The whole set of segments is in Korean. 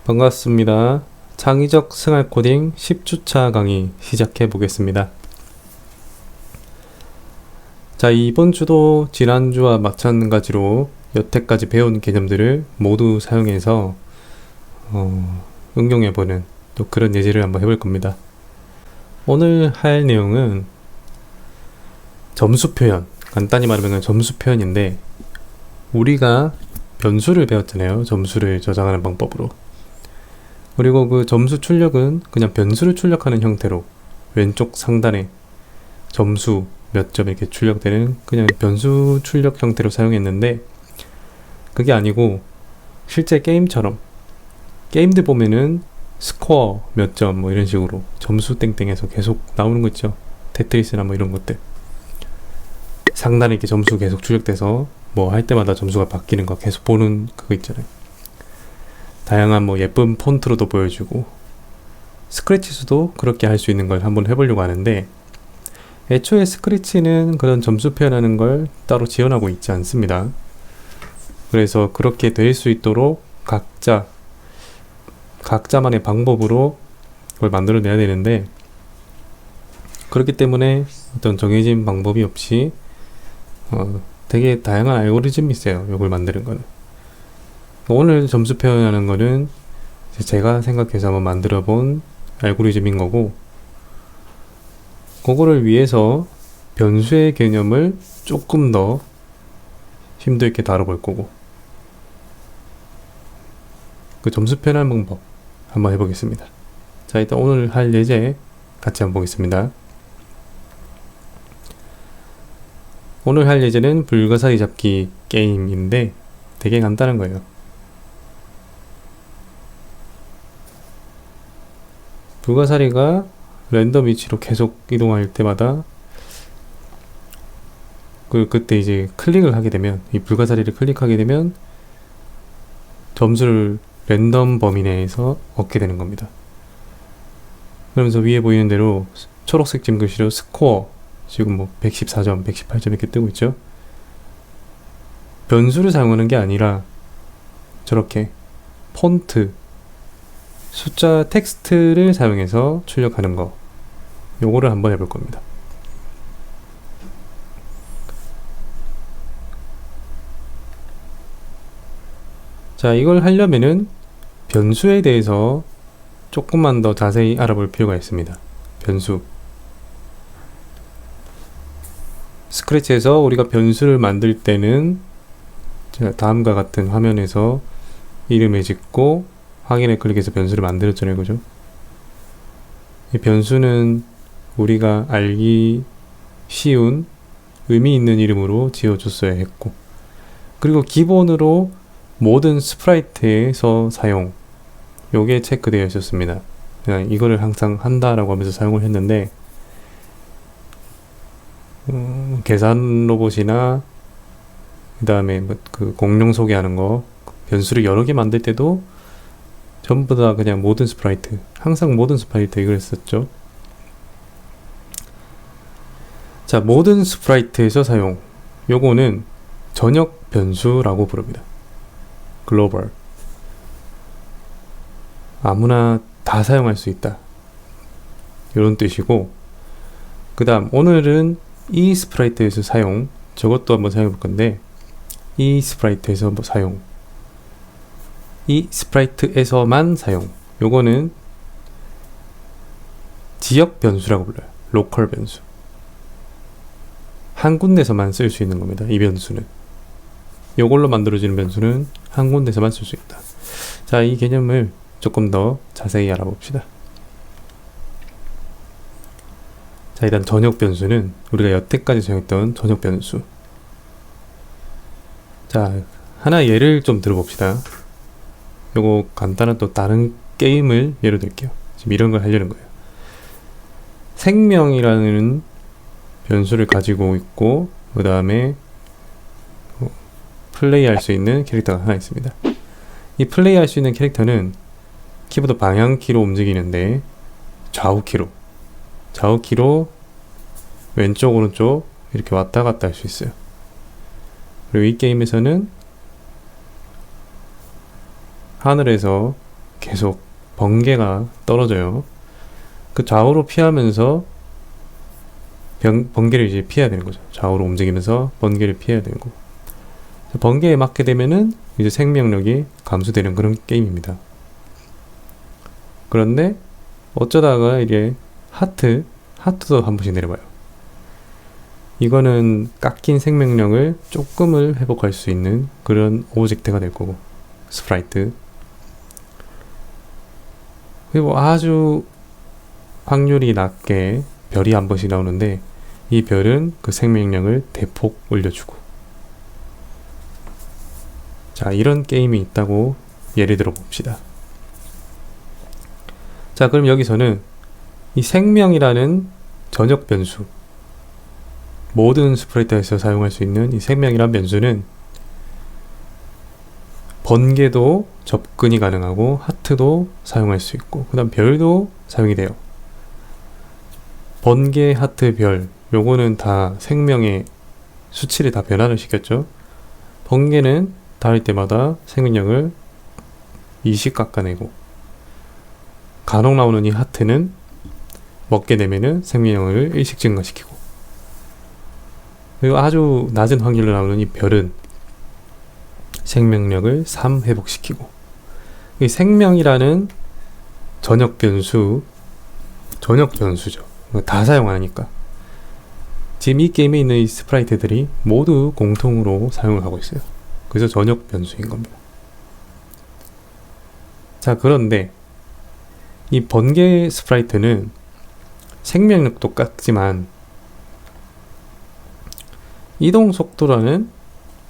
반갑습니다. 창의적 생활 코딩 10주차 강의 시작해 보겠습니다. 자, 이번 주도 지난주와 마찬가지로 여태까지 배운 개념들을 모두 사용해서 응용해보는 또 그런 예제를 한번 해볼 겁니다. 오늘 할 내용은 점수 표현, 간단히 말하면 점수 표현인데, 우리가 변수를 배웠잖아요. 점수를 저장하는 방법으로. 그리고 그 점수 출력은 그냥 변수를 출력하는 형태로 왼쪽 상단에 점수 몇 점 이렇게 출력되는 그냥 변수 출력 형태로 사용했는데, 그게 아니고 실제 게임처럼 게임들 보면은 스코어 몇 점 뭐 이런 식으로 점수 땡땡해서 계속 나오는 거 있죠. 테트리스나 뭐 이런 것들 상단에 이렇게 점수 계속 출력돼서 뭐 할 때마다 점수가 바뀌는 거 계속 보는 그거 있잖아요. 다양한 뭐 예쁜 폰트로도 보여주고, 스크래치에서도 그렇게 할 수 있는 걸 한번 해보려고 하는데, 애초에 스크래치는 그런 점수 표현하는 걸 따로 지원하고 있지 않습니다. 그래서 그렇게 될 수 있도록 각자만의 방법으로 그걸 만들어내야 되는데, 그렇기 때문에 어떤 정해진 방법이 없이 되게 다양한 알고리즘이 있어요. 이걸 만드는 거는. 오늘 점수 표현하는 거는 제가 생각해서 한번 만들어 본 알고리즘인 거고, 그거를 위해서 변수의 개념을 조금 더 심도 있게 다뤄볼 거고, 그 점수 표현하는 방법 한번 해보겠습니다. 자, 일단 오늘 할 예제 같이 한번 보겠습니다. 오늘 할 예제는 불가사리 잡기 게임인데 되게 간단한 거예요. 불가사리가 랜덤 위치로 계속 이동할 때마다 그때 이제 클릭을 하게 되면, 이 불가사리를 클릭하게 되면 점수를 랜덤 범위 내에서 얻게 되는 겁니다. 그러면서 위에 보이는 대로 초록색 점 글씨로 스코어, 지금 뭐 114점, 118점 이렇게 뜨고 있죠. 변수를 사용하는 게 아니라 저렇게 폰트, 숫자 텍스트를 사용해서 출력하는 거, 요거를 한번 해볼 겁니다. 자, 이걸 하려면은 변수에 대해서 조금만 더 자세히 알아볼 필요가 있습니다. 변수. 스크래치에서 우리가 변수를 만들 때는 제가 다음과 같은 화면에서 이름을 짓고 확인을 클릭해서 변수를 만들었잖아요. 그죠? 이 변수는 우리가 알기 쉬운 의미 있는 이름으로 지어줬어야 했고, 그리고 기본으로 모든 스프라이트에서 사용, 요게 체크되어 있었습니다. 그냥 이거를 항상 한다라고 하면서 사용을 했는데, 계산 로봇이나 그 다음에 뭐 그 공룡 소개하는 거, 변수를 여러 개 만들 때도 전부 다 그냥 모든 스프라이트, 항상 모든 스프라이트 이걸 했었죠. 자, 모든 스프라이트에서 사용, 요거는 전역 변수라고 부릅니다. 글로벌. 아무나 다 사용할 수 있다, 이런 뜻이고, 그 다음 오늘은 이 스프라이트에서 사용, 저것도 한번 사용해 볼 건데, 이 스프라이트에서 사용, 이 스프라이트에서만 사용, 요거는 지역 변수라고 불러요. 로컬 변수. 한 군데서만 쓸 수 있는 겁니다. 이 변수는. 요걸로 만들어지는 변수는 한 군데서만 쓸 수 있다. 자, 이 개념을 조금 더 자세히 알아봅시다. 자, 일단 전역 변수는 우리가 여태까지 사용했던 전역 변수. 자, 하나 예를 좀 들어봅시다. 요거 간단한 또 다른 게임을 예로 들게요. 지금 이런 걸 하려는 거예요. 생명이라는 변수를 가지고 있고, 그 다음에 플레이할 수 있는 캐릭터가 하나 있습니다. 이 플레이할 수 있는 캐릭터는 키보드 방향키로 움직이는데, 좌우키로 왼쪽 오른쪽 이렇게 왔다 갔다 할 수 있어요. 그리고 이 게임에서는 하늘에서 계속 번개가 떨어져요. 그 좌우로 피하면서 번개를 이제 피해야 되는 거죠. 좌우로 움직이면서 번개를 피해야 되는 거고. 번개에 맞게 되면은 이제 생명력이 감소되는 그런 게임입니다. 그런데 어쩌다가 이게 하트도 한 번씩 내려봐요. 이거는 깎인 생명력을 조금을 회복할 수 있는 그런 오브젝트가 될 거고, 스프라이트. 그리고 아주 확률이 낮게 별이 한 번씩 나오는데, 이 별은 그 생명력을 대폭 올려주고. 자, 이런 게임이 있다고 예를 들어 봅시다. 자, 그럼 여기서는 이 생명이라는 전역 변수, 모든 스프라이트에서 사용할 수 있는 이 생명이라는 변수는 번개도 접근이 가능하고 하트도 사용할 수 있고, 그 다음 별도 사용이 돼요. 번개, 하트, 별, 요거는 다 생명의 수치를 다 변화를 시켰죠. 번개는 닿을 때마다 생명력을 20 깎아내고, 간혹 나오는 이 하트는 먹게 되면은 생명력을 1씩 증가시키고, 그리고 아주 낮은 확률로 나오는 이 별은 생명력을 3 회복시키고. 이 생명이라는 전역 변수죠. 다 사용하니까. 지금 이 게임에 있는 이 스프라이트들이 모두 공통으로 사용을 하고 있어요. 그래서 전역 변수인 겁니다. 자, 그런데 이 번개 스프라이트는 생명력도 깎지만 이동 속도라는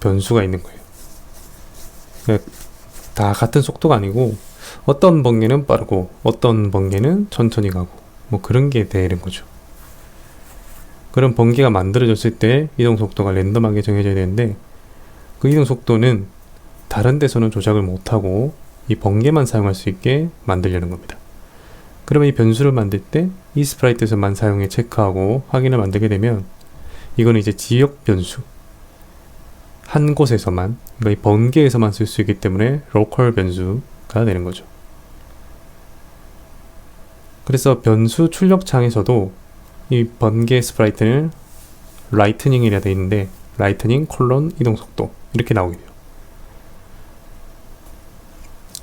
변수가 있는 거예요. 다 같은 속도가 아니고 어떤 번개는 빠르고 어떤 번개는 천천히 가고 뭐 그런 게 되는 거죠. 그런 번개가 만들어졌을 때 이동 속도가 랜덤하게 정해져야 되는데, 그 이동 속도는 다른 데서는 조작을 못하고 이 번개만 사용할 수 있게 만들려는 겁니다. 그러면 이 변수를 만들 때 이 스프라이트에서만 사용해 체크하고 확인을 만들게 되면, 이거는 이제 지역 변수, 한 곳에서만, 그러니까 이 번개에서만 쓸 수 있기 때문에 로컬 변수가 되는 거죠. 그래서 변수 출력 창에서도 이 번개 스프라이트는 라이트닝이라 되어 있는데, 라이트닝 콜론 이동속도 이렇게 나오게 돼요.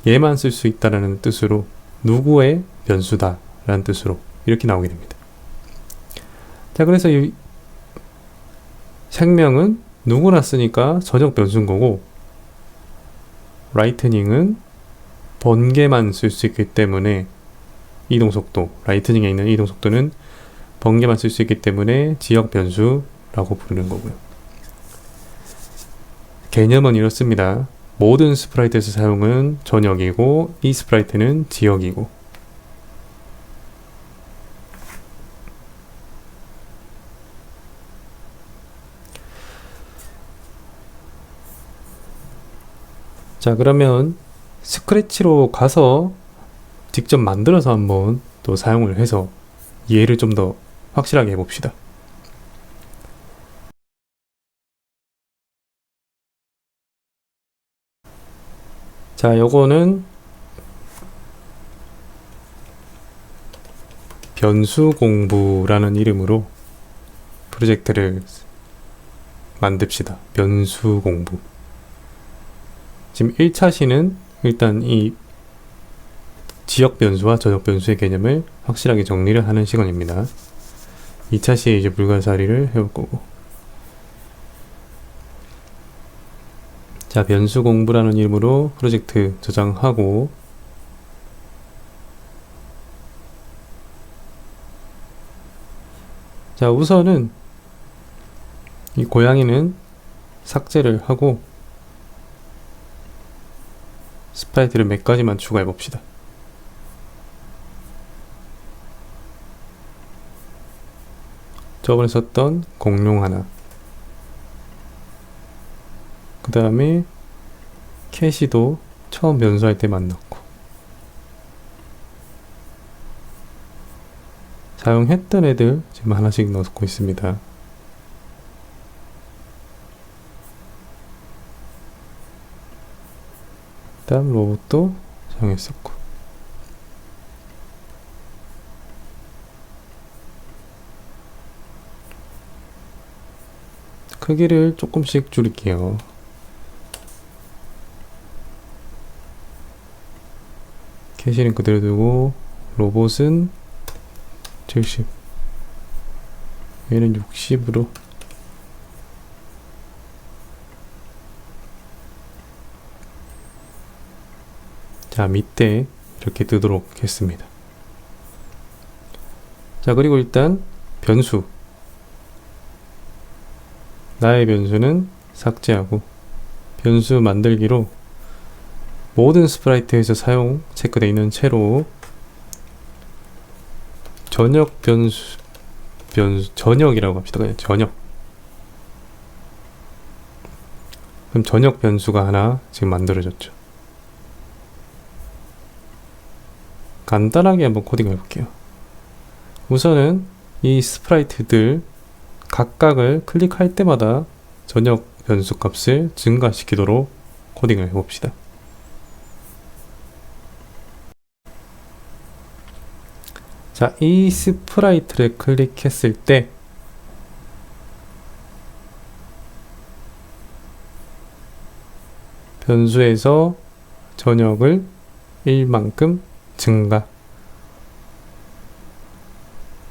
얘만 쓸 수 있다라는 뜻으로, 누구의 변수다 라는 뜻으로 이렇게 나오게 됩니다. 자, 그래서 이 생명은 누구나 쓰니까 전역 변수인 거고, 라이트닝은 번개만 쓸 수 있기 때문에 이동속도, 라이트닝에 있는 이동속도는 번개만 쓸 수 있기 때문에 지역 변수라고 부르는 거고요. 개념은 이렇습니다. 모든 스프라이트에서 사용은 전역이고, 이 스프라이트는 지역이고. 자, 그러면 스크래치로 가서 직접 만들어서 한번 또 사용을 해서 이해를 좀 더 확실하게 해봅시다. 자, 요거는 변수 공부라는 이름으로 프로젝트를 만듭시다. 변수 공부. 지금 1차 시는 일단 이 지역 변수와 전역 변수의 개념을 확실하게 정리를 하는 시간입니다. 2차 시에 이제 불가사리를 해볼 거고. 자, 변수 공부라는 이름으로 프로젝트 저장하고, 자, 우선은 이 고양이는 삭제를 하고 스프라이트를 몇 가지만 추가해 봅시다. 저번에 썼던 공룡 하나, 그 다음에 캐시도 처음 변수할 때만 넣고, 사용했던 애들 지금 하나씩 넣고 있습니다. 다음 로봇도 사용했었고, 크기를 조금씩 줄일게요. 캐시는 그대로 두고 로봇은 70, 얘는 60으로. 자, 밑에 이렇게 뜨도록 했습니다. 자, 그리고 일단 변수, 나의 변수는 삭제하고 변수 만들기로 모든 스프라이트에서 사용 체크되어 있는 채로 전역 전역이라고 합시다. 그냥 전역. 그럼 전역 변수가 하나 지금 만들어졌죠. 간단하게 한번 코딩을 해볼게요. 우선은 이 스프라이트들 각각을 클릭할 때마다 전역 변수 값을 증가시키도록 코딩을 해봅시다. 자, 이 스프라이트를 클릭했을 때 변수에서 전역을 1만큼 증가.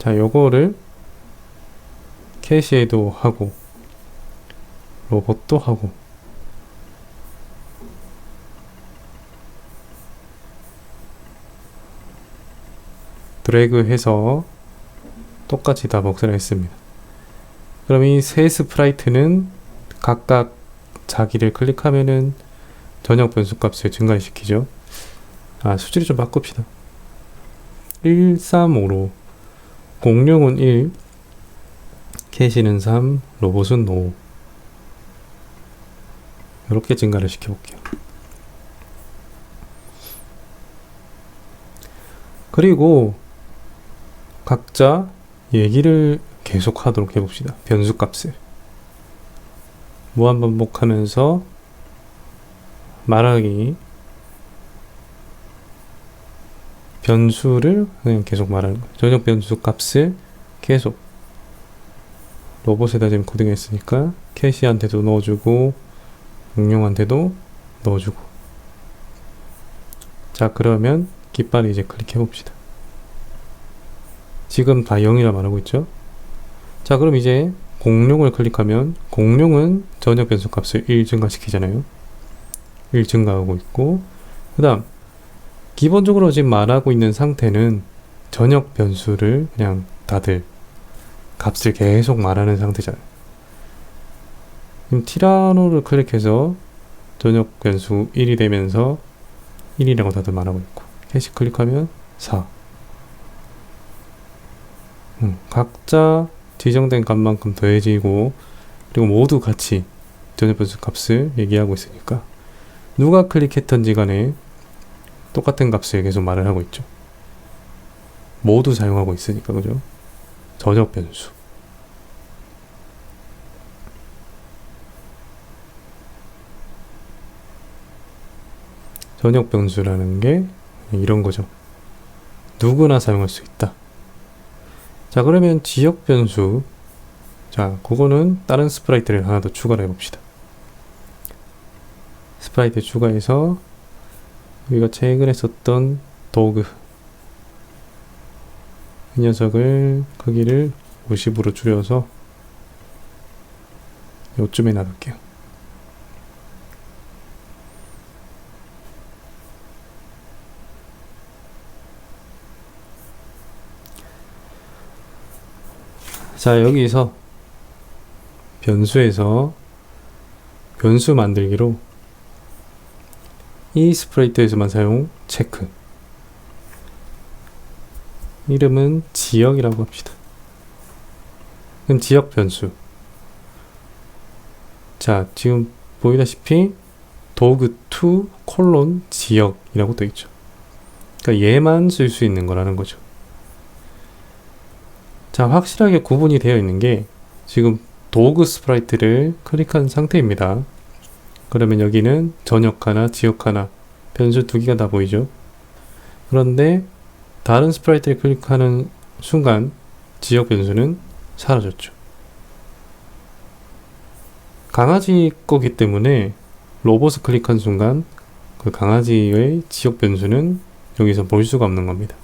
자, 요거를 캐시에도 하고 로봇도 하고 드래그해서 똑같이 다 복사를 했습니다. 그럼 이 세 스프라이트는 각각 자기를 클릭하면은 전역 변수 값을 증가시키죠. 수치를 좀 바꿉시다. 135로 공룡은 1, 캐시는 3, 로봇은 5. 이렇게 증가를 시켜볼게요. 그리고 각자 얘기를 계속 하도록 해봅시다. 변수 값을 무한반복하면서 말하기, 변수를 그냥 계속 말하는 거예요. 전역 변수 값을 계속 로봇에다 지금 코딩했으니까 캐시한테도 넣어주고 공룡한테도 넣어주고. 자, 그러면 깃발을 이제 클릭해 봅시다. 지금 다 0이라 말하고 있죠. 자, 그럼 이제 공룡을 클릭하면 공룡은 전역 변수 값을 1 증가시키잖아요. 1 증가하고 있고, 그 다음 기본적으로 지금 말하고 있는 상태는 전역 변수를 그냥 다들 값을 계속 말하는 상태잖아요. 그럼 티라노를 클릭해서 전역 변수 1이 되면서 1이라고 다들 말하고 있고, 캐시 클릭하면 4. 각자 지정된 값만큼 더해지고, 그리고 모두 같이 전역 변수 값을 얘기하고 있으니까 누가 클릭했던지 간에 똑같은 값을 계속 말을 하고 있죠. 모두 사용하고 있으니까, 그죠? 전역 변수. 전역 변수라는 게 이런 거죠. 누구나 사용할 수 있다. 자, 그러면 지역 변수. 자, 그거는 다른 스프라이트를 하나 더 추가를 해봅시다. 스프라이트 추가해서 우리가 최근에 썼던 도그, 이 녀석을 크기를 50으로 줄여서 요쯤에 놔둘게요. 자, 여기서 변수에서 변수 만들기로 이 스프레이트에서만 사용 체크, 이름은 지역이라고 합시다. 그럼 지역 변수. 자, 지금 보이다시피 도그2 콜론 지역이라고 되어 있죠. 그러니까 얘만 쓸 수 있는 거라는 거죠. 자, 확실하게 구분이 되어 있는 게 지금 도그 스프라이트를 클릭한 상태입니다. 그러면 여기는 전역 하나, 지역 하나, 변수 두 개가 다 보이죠. 그런데 다른 스프라이트를 클릭하는 순간 지역 변수는 사라졌죠. 강아지 거기 때문에 로봇을 클릭한 순간 그 강아지의 지역 변수는 여기서 볼 수가 없는 겁니다.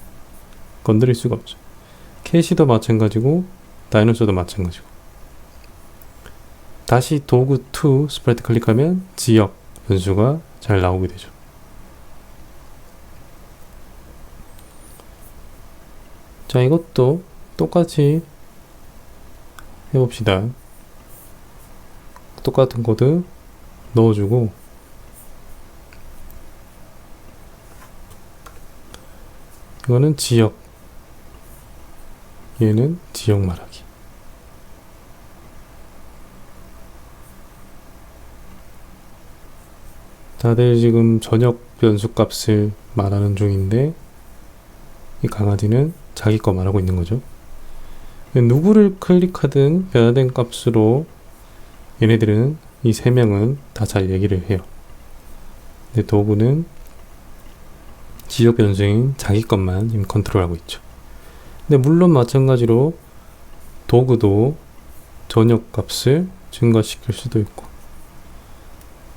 건드릴 수가 없죠. 캐시도 마찬가지고 다이노소도 마찬가지고. 다시 도구 2 스프레드 클릭하면 지역 변수가 잘 나오게 되죠. 자, 이것도 똑같이 해봅시다. 똑같은 코드 넣어주고 이거는 지역, 얘는 지역 말하기. 다들 지금 전역 변수 값을 말하는 중인데 이 강아지는 자기 거 말하고 있는 거죠. 누구를 클릭하든 변화된 값으로 얘네들은 이 세 명은 다 잘 얘기를 해요. 근데 도구는 지역 변수인 자기 것만 지금 컨트롤하고 있죠. 근데 물론 마찬가지로 도구도 전역 값을 증가시킬 수도 있고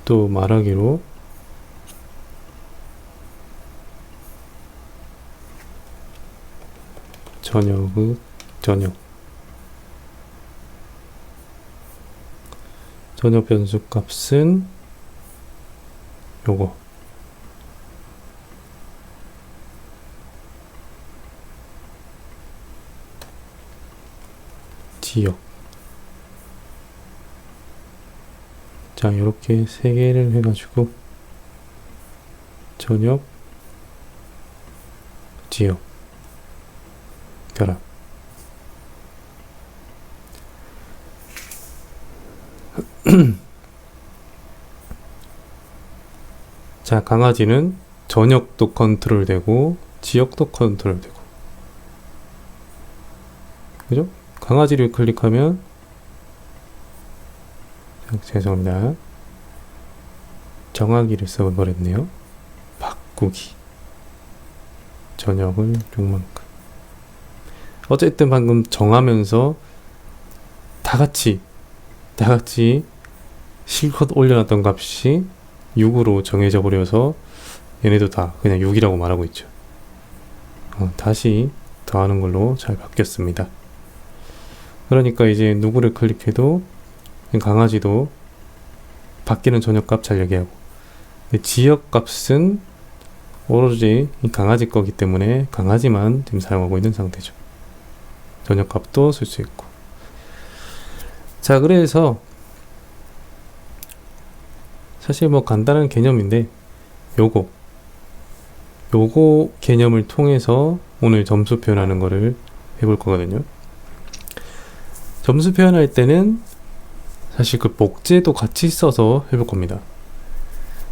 또 말하기로 전역 변수 값은 요거 지역. 자, 이렇게 세 개를 해가지고 전역, 지역, 결합. 자, 강아지는 전역도 컨트롤되고 지역도 컨트롤되고, 그죠? 강아지를 클릭하면 죄송합니다. 정하기를 써버렸네요. 바꾸기. 전역을 6만큼. 어쨌든 방금 정하면서 다같이 실컷 올려놨던 값이 6으로 정해져 버려서 얘네도 다 그냥 6이라고 말하고 있죠. 다시 더하는 걸로 잘 바뀌었습니다. 그러니까 이제 누구를 클릭해도 강아지도 바뀌는 전역값 잘 얘기하고, 지역값은 오로지 이 강아지 거기 때문에 강아지만 지금 사용하고 있는 상태죠. 전역값도 쓸 수 있고. 자, 그래서 사실 뭐 간단한 개념인데 요거 개념을 통해서 오늘 점수 표현하는 거를 해볼 거거든요. 점수 표현할 때는 사실 그 복제도 같이 써서 해볼 겁니다.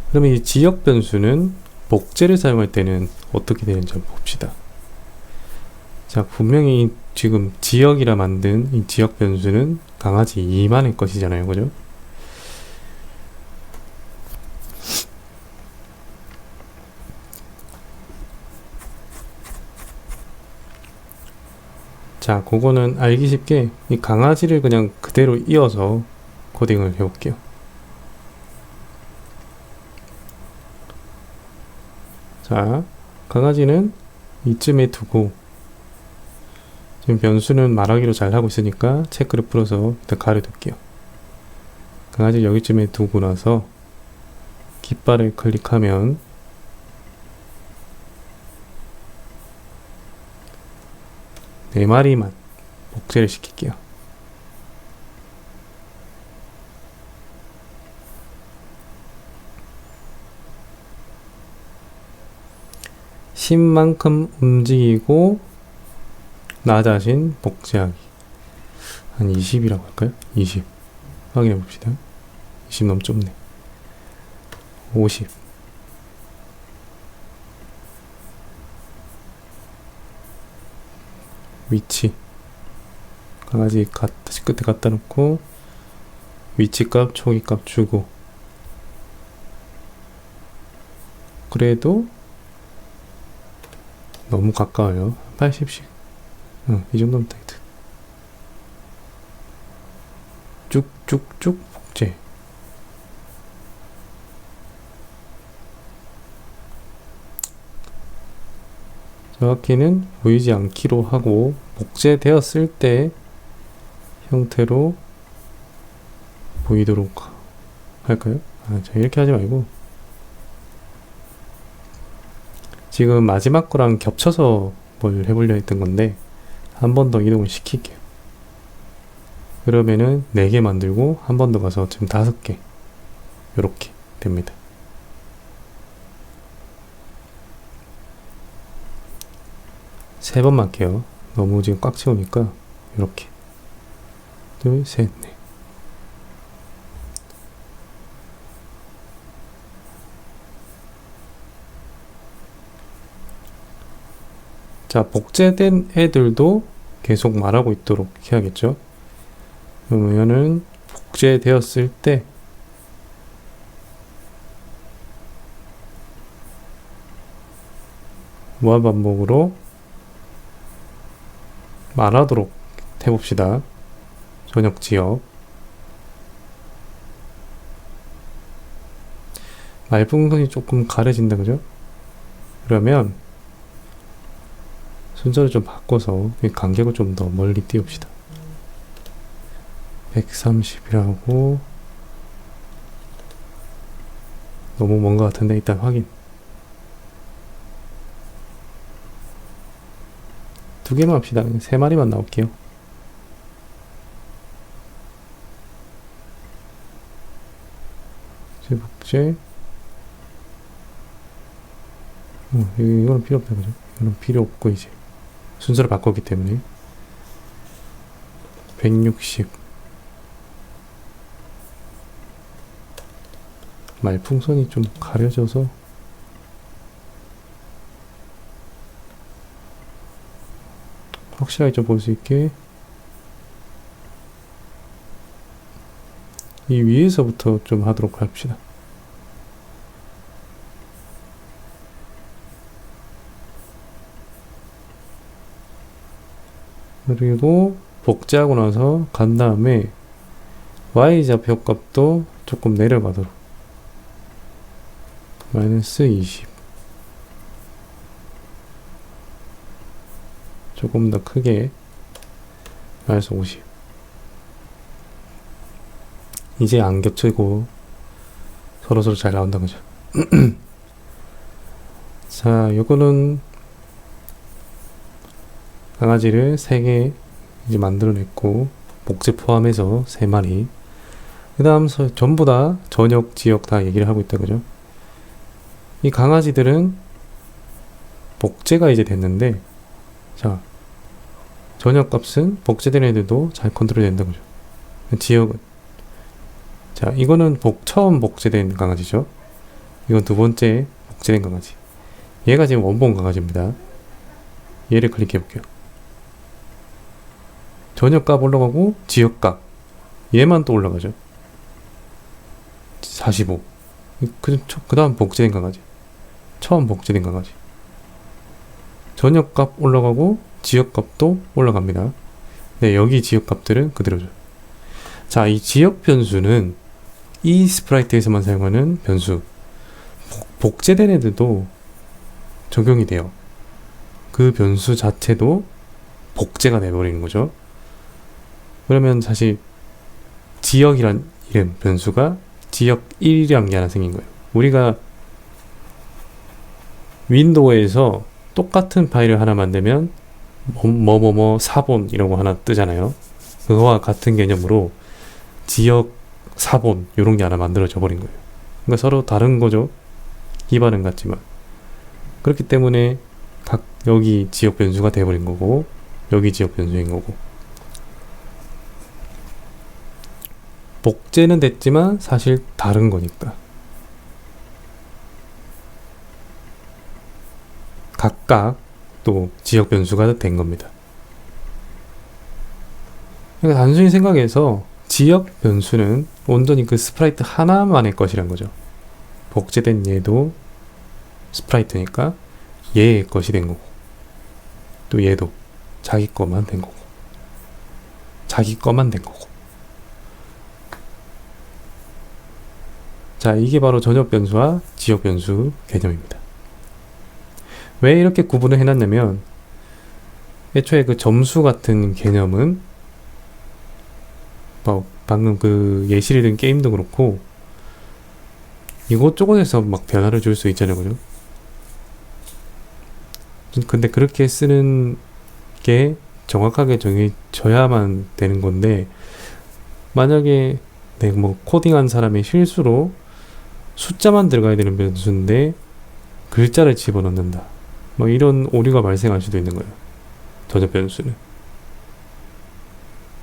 그러면 이 지역 변수는 복제를 사용할 때는 어떻게 되는지 한번 봅시다. 자, 분명히 지금 지역이라 만든 이 지역 변수는 강아지 2만의 것이잖아요. 그죠? 자, 그거는 알기 쉽게 이 강아지를 그냥 그대로 이어서 코딩을 해볼게요. 자, 강아지는 이쯤에 두고 지금 변수는 말하기로 잘 하고 있으니까 체크를 풀어서 일단 가려둘게요. 강아지 여기쯤에 두고 나서 깃발을 클릭하면 네 마리만 복제를 시킬게요. (10) 만큼 움직이고 나 자신 복제하기. 한 20이라고 할까요? 20 확인해 봅시다. 20 너무 좁네. 50. 위치 강아지 다시 끝에 갖다 놓고 위치값 초기값 주고, 그래도 너무 가까워요. 80씩 이 정도면 되겠다. 쭉쭉쭉 복제. 정확히는 보이지 않기로 하고 복제되었을 때 형태로 보이도록 할까요? 자, 이렇게 하지 말고 지금 마지막 거랑 겹쳐서 뭘 해보려 했던 건데 한 번 더 이동을 시킬게요. 그러면은 4개 만들고 한 번 더 가서 지금 5개 이렇게 됩니다. 세 번만 할게요. 너무 지금 꽉 채우니까 이렇게 둘, 셋, 넷. 자, 복제된 애들도 계속 말하고 있도록 해야겠죠. 그러면은 복제되었을 때 무한 반복으로 말하도록 해봅시다. 전역 지역 말풍선이 조금 가려진다 그죠? 그러면 순서를 좀 바꿔서 간격을 좀 더 멀리 띄웁시다. 130이라고 너무 먼 것 같은데 일단 확인. 2개만 합시다. 3마리만 나올게요. 복제 이거는 필요 없다 그죠? 이거는 필요 없고 이제 순서를 바꿨기 때문에 160 말풍선이 좀 가려져서 확실하게 좀 볼 수 있게 이 위에서부터 좀 하도록 합시다. 그리고 복제하고 나서 간 다음에 y좌표값도 조금 내려가도록 마이너스 20 조금 더 크게 마이너스 50 이제 안 겹치고 서로서로 잘 나온다 그죠? 자, 요거는 강아지를 3개 이제 만들어냈고 복제 포함해서 3마리. 그 다음 전부 다 전역 지역 다 얘기를 하고 있다 그죠? 이 강아지들은 복제가 이제 됐는데 자, 전역 값은 복제된 애들도 잘 컨트롤 된다 그죠? 지역은 자, 이거는 처음 복제된 강아지죠. 이건 2번째 복제된 강아지. 얘가 지금 원본 강아지입니다. 얘를 클릭해 볼게요. 전역값 올라가고 지역값 얘만 또 올라가죠. 45. 그 다음 복제된 강아지. 처음 복제된 강아지. 전역값 올라가고 지역값도 올라갑니다. 네, 여기 지역값들은 그대로죠. 자, 이 지역 변수는 이 스프라이트에서만 사용하는 변수. 복제된 애들도 적용이 돼요. 그 변수 자체도 복제가 돼버리는 거죠. 그러면 사실 지역이란 이름 변수가 지역 1이란 게 하나 생긴 거예요. 우리가 윈도우에서 똑같은 파일을 하나 만들면 뭐뭐뭐 사본 이라고 하나 뜨잖아요. 그거와 같은 개념으로 지역 사본 이런 게 하나 만들어져 버린 거예요. 그러니까 서로 다른 거죠. 기반은 같지만. 그렇기 때문에 여기 지역 변수가 돼버린 거고 여기 지역 변수인 거고 복제는 됐지만 사실 다른 거니까 각각 또 지역 변수가 된 겁니다. 그러니까 단순히 생각해서 지역 변수는 온전히 그 스프라이트 하나만의 것이란 거죠. 복제된 얘도 스프라이트니까 얘의 것이 된 거고 또 얘도 자기 것만 된 거고 자기 것만 된 거고 자, 이게 바로 전역 변수와 지역 변수 개념입니다. 왜 이렇게 구분을 해놨냐면 애초에 그 점수 같은 개념은 뭐 방금 그 예시를 든 게임도 그렇고 이곳저곳에서 막 변화를 줄 수 있잖아요, 그죠? 근데 그렇게 쓰는 게 정확하게 정해져야만 되는 건데 만약에 뭐 코딩한 사람의 실수로 숫자만 들어가야 되는 변수인데 글자를 집어넣는다. 뭐 이런 오류가 발생할 수도 있는 거예요. 전혀 변수는.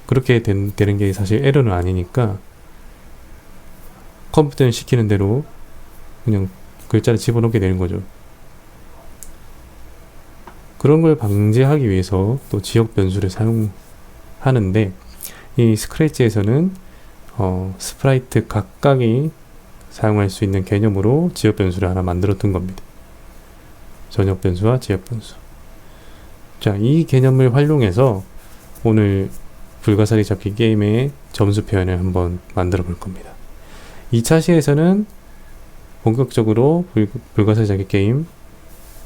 그렇게 되는 게 사실 에러는 아니니까 컴퓨터는 시키는 대로 그냥 글자를 집어넣게 되는 거죠. 그런 걸 방지하기 위해서 또 지역 변수를 사용하는데 이 스크래치에서는 스프라이트 각각이 사용할 수 있는 개념으로 지역 변수를 하나 만들어 둔 겁니다. 전역 변수와 지역 변수. 자, 이 개념을 활용해서 오늘 불가사리 잡기 게임의 점수 표현을 한번 만들어 볼 겁니다. 2차 시에서는 본격적으로 불가사리 잡기 게임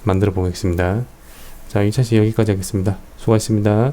만들어 보겠습니다. 자, 2차 시 여기까지 하겠습니다. 수고하셨습니다.